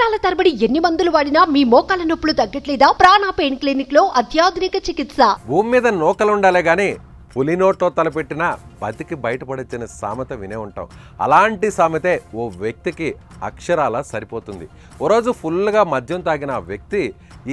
సంవత్సరాల తరబడి ఎన్ని మందులు వాడినా మీ మోకాల నొప్పులు తగ్గట్లేదా? ప్రాణ పెయిన్ క్లినిక్ లో అత్యాధునిక చికిత్స. భూమి మీద నోకలుండాలే గానీ పులి నోట్లో తలపెట్టినా బతికి బయటపడొచ్చిన సామెత వినే ఉంటాం. అలాంటి సామెతే ఓ వ్యక్తికి అక్షరాల సరిపోతుంది. ఓ రోజు ఫుల్గా మద్యం తాగిన ఆ వ్యక్తి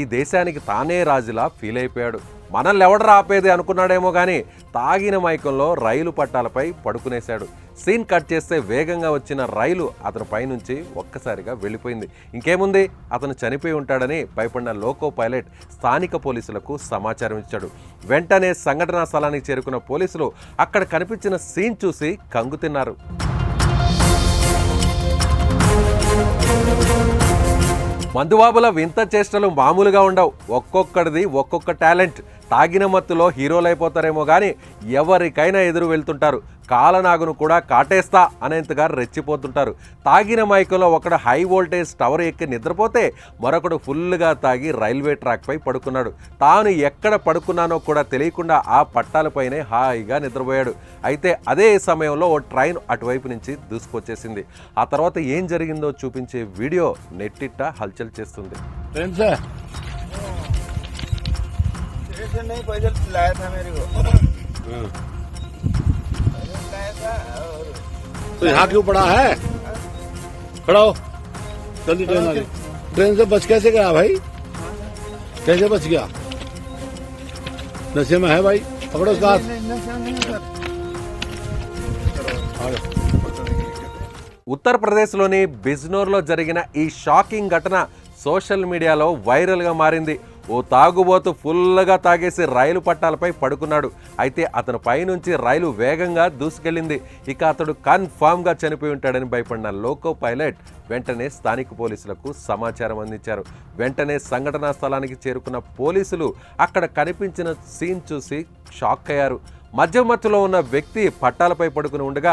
ఈ దేశానికి తానే రాజులా ఫీల్ అయిపోయాడు. మనల్ని ఎవడరా ఆపేది అనుకున్నాడేమో కానీ తాగిన మైకంలో రైలు పట్టాలపై పడుకునేశాడు. సీన్ కట్ చేస్తే వేగంగా వచ్చిన రైలు అతని పైనుంచి ఒక్కసారిగా వెళ్ళిపోయింది. ఇంకేముంది, అతను చనిపోయి ఉంటాడని భయపడిన లోకో పైలట్ స్థానిక పోలీసులకు సమాచారం ఇచ్చాడు. వెంటనే సంఘటనా స్థలానికి చేరుకున్న పోలీసులు అక్కడ కనిపించిన సీన్ చూసి కంగుతిన్నారు. మందుబాబుల వింత చేష్టలు మామూలుగా ఉండవు. ఒక్కొక్కడిది ఒక్కొక్క టాలెంట్. తాగిన మత్తులో హీరోలు అయిపోతారేమో కానీ ఎవరికైనా ఎదురు వెళ్తుంటారు. కాలనాగును కూడా కాటేస్తా అనేంతగా రెచ్చిపోతుంటారు. తాగిన మైకంలో ఒకడు హై వోల్టేజ్ టవర్ ఎక్కి నిద్రపోతే మరొకడు ఫుల్గా తాగి రైల్వే ట్రాక్పై పడుకున్నాడు. తాను ఎక్కడ పడుకున్నానో కూడా తెలియకుండా ఆ పట్టాలపైనే హాయిగా నిద్రపోయాడు. అయితే అదే సమయంలో ఓ ట్రైన్ అటువైపు నుంచి దూసుకొచ్చేసింది. ఆ తర్వాత ఏం జరిగిందో చూపించే వీడియో నెట్టిట్ట హల్చల్ చేస్తుంది. नहीं पैदल लाया था मेरे को तो यहाँ क्यों पड़ा है? खड़ा हो, जल्दी ट्रेन आ गई। ट्रेन से बच कैसे गया भाई? कैसे बच गया? नशे में है भाई, पकड़ो उसका हाथ। ఉత్తరప్రదేశ్లోని బిజ్నోర్లో జరిగిన ఈ షాకింగ్ ఘటన సోషల్ మీడియాలో వైరల్గా మారింది. ఓ తాగుబోతు ఫుల్గా తాగేసి రైలు పట్టాలపై పడుకున్నాడు. అయితే అతని పైనుంచి రైలు వేగంగా దూసుకెళ్ళింది. ఇక అతడు కన్ఫామ్గా చనిపోయి ఉంటాడని భయపడిన లోకో పైలట్ వెంటనే స్థానిక పోలీసులకు సమాచారం అందించారు. వెంటనే సంఘటనా స్థలానికి చేరుకున్న పోలీసులు అక్కడ కనిపించిన సీన్ చూసి షాక్ అయ్యారు. మద్యం మత్తులో ఉన్న వ్యక్తి పట్టాలపై పడుకుని ఉండగా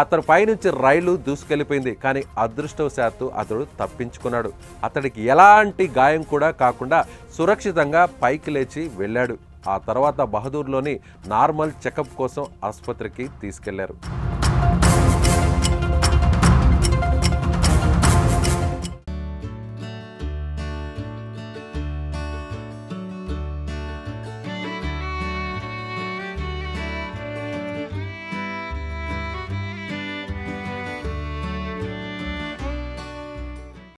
అతని పైనుంచి రైలు దూసుకెళ్లిపోయింది. కానీ అదృష్టవశాత్తు అతడు తప్పించుకున్నాడు. అతడికి ఎలాంటి గాయం కూడా కాకుండా సురక్షితంగా పైకి లేచి వెళ్ళాడు. ఆ తర్వాత బహదూర్లోని నార్మల్ చెకప్ కోసం ఆసుపత్రికి తీసుకెళ్లారు.